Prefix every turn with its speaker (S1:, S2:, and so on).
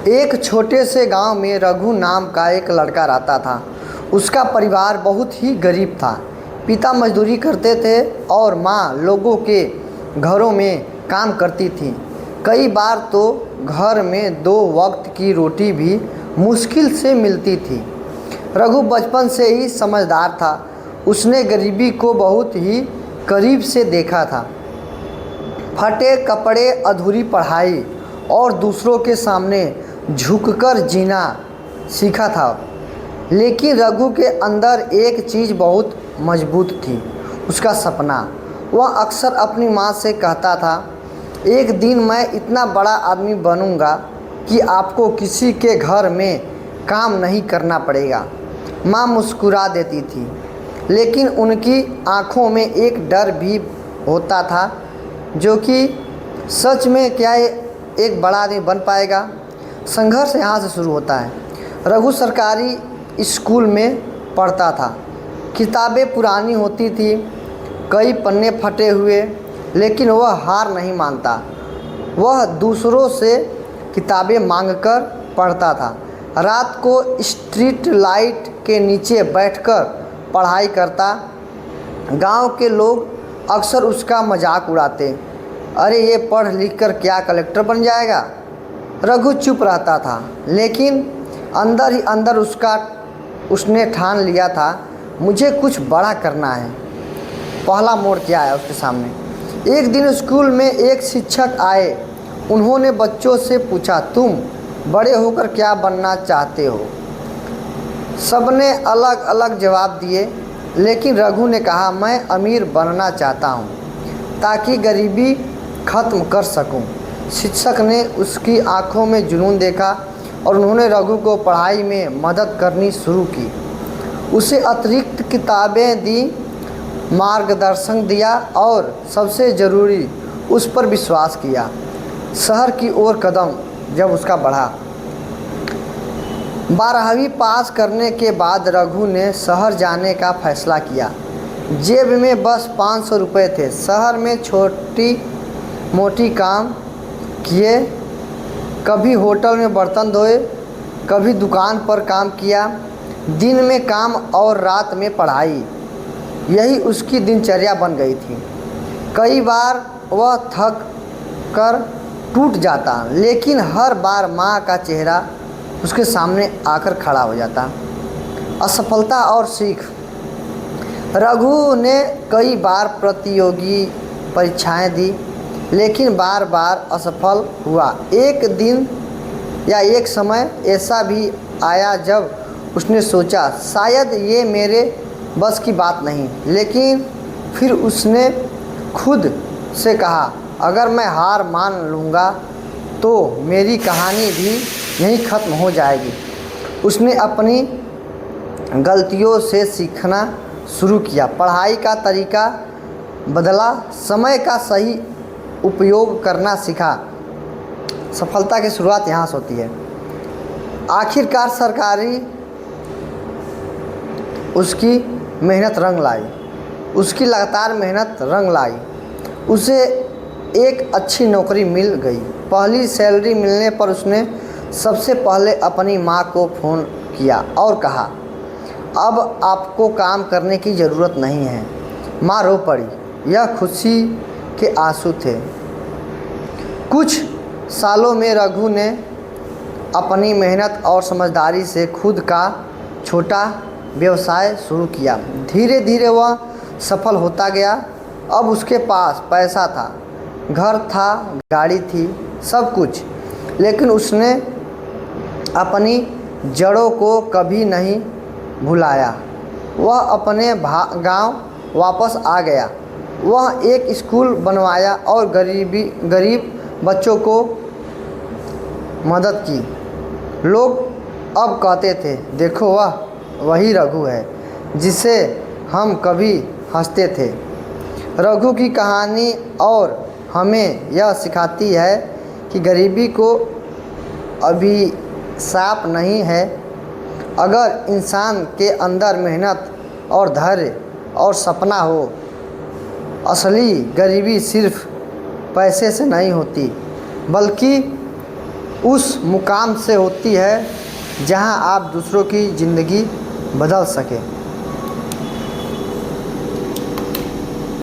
S1: एक छोटे से गांव में रघु नाम का एक लड़का रहता था। उसका परिवार बहुत ही गरीब था। पिता मजदूरी करते थे और माँ लोगों के घरों में काम करती थी। कई बार तो घर में 2 वक्त की रोटी भी मुश्किल से मिलती थी। रघु बचपन से ही समझदार था। उसने गरीबी को बहुत ही करीब से देखा था। फटे कपड़े, अधूरी पढ़ाई और दूसरों के सामने झुककर जीना सीखा था। लेकिन रघु के अंदर एक चीज़ बहुत मजबूत थी, उसका सपना। वह अक्सर अपनी माँ से कहता था, एक दिन मैं इतना बड़ा आदमी बनूंगा कि आपको किसी के घर में काम नहीं करना पड़ेगा। माँ मुस्कुरा देती थी, लेकिन उनकी आँखों में एक डर भी होता था, जो कि सच में क्या एक बड़ा आदमी बन पाएगा। संघर्ष यहाँ से शुरू होता है। रघु सरकारी स्कूल में पढ़ता था। किताबें पुरानी होती थी, कई पन्ने फटे हुए, लेकिन वह हार नहीं मानता। वह दूसरों से किताबें मांगकर पढ़ता था। रात को स्ट्रीट लाइट के नीचे बैठकर पढ़ाई करता। गांव के लोग अक्सर उसका मजाक उड़ाते, अरे ये पढ़ लिख कर क्या कलेक्टर बन जाएगा। रघु चुप रहता था, लेकिन अंदर ही अंदर उसने ठान लिया था, मुझे कुछ बड़ा करना है। पहला मोड़ क्या है उसके सामने। एक दिन स्कूल में एक शिक्षक आए। उन्होंने बच्चों से पूछा, तुम बड़े होकर क्या बनना चाहते हो। सबने अलग अलग जवाब दिए, लेकिन रघु ने कहा, मैं अमीर बनना चाहता हूँ ताकि गरीबी खत्म कर सकूँ। शिक्षक ने उसकी आंखों में जुनून देखा और उन्होंने रघु को पढ़ाई में मदद करनी शुरू की। उसे अतिरिक्त किताबें दी, मार्गदर्शन दिया और सबसे ज़रूरी उस पर विश्वास किया। शहर की ओर कदम जब उसका बढ़ा। 12वीं पास करने के बाद रघु ने शहर जाने का फैसला किया। जेब में बस 500 रुपये थे। शहर में छोटी मोटी काम किए, कभी होटल में बर्तन धोए, कभी दुकान पर काम किया। दिन में काम और रात में पढ़ाई, यही उसकी दिनचर्या बन गई थी। कई बार वह थक कर टूट जाता, लेकिन हर बार माँ का चेहरा उसके सामने आकर खड़ा हो जाता। असफलता और सीख। रघु ने कई बार प्रतियोगी परीक्षाएं दी, लेकिन बार बार असफल हुआ। एक दिन या एक समय ऐसा भी आया जब उसने सोचा, शायद ये मेरे बस की बात नहीं। लेकिन फिर उसने खुद से कहा, अगर मैं हार मान लूँगा तो मेरी कहानी भी यहीं ख़त्म हो जाएगी। उसने अपनी गलतियों से सीखना शुरू किया, पढ़ाई का तरीका बदला, समय का सही उपयोग करना सीखा। सफलता की शुरुआत यहाँ से होती है। आखिरकार सरकारी उसकी मेहनत रंग लाई। उसकी लगातार मेहनत रंग लाई। उसे एक अच्छी नौकरी मिल गई। पहली सैलरी मिलने पर उसने सबसे पहले अपनी माँ को फ़ोन किया और कहा, अब आपको काम करने की ज़रूरत नहीं है। माँ रो पड़ी। यह खुशी के आंसू थे। कुछ सालों में रघु ने अपनी मेहनत और समझदारी से खुद का छोटा व्यवसाय शुरू किया। धीरे धीरे वह सफल होता गया। अब उसके पास पैसा था, घर था, गाड़ी थी, सब कुछ। लेकिन उसने अपनी जड़ों को कभी नहीं भुलाया। वह अपने गांव वापस आ गया। वह एक स्कूल बनवाया और गरीब बच्चों को मदद की। लोग अब कहते थे, देखो वही रघु है जिसे हम कभी हंसते थे। रघु की कहानी और हमें यह सिखाती है कि गरीबी को अभिशाप नहीं है। अगर इंसान के अंदर मेहनत और धैर्य और सपना हो। असली गरीबी सिर्फ पैसे से नहीं होती, बल्कि उस मुकाम से होती है जहां आप दूसरों की ज़िंदगी बदल सकें।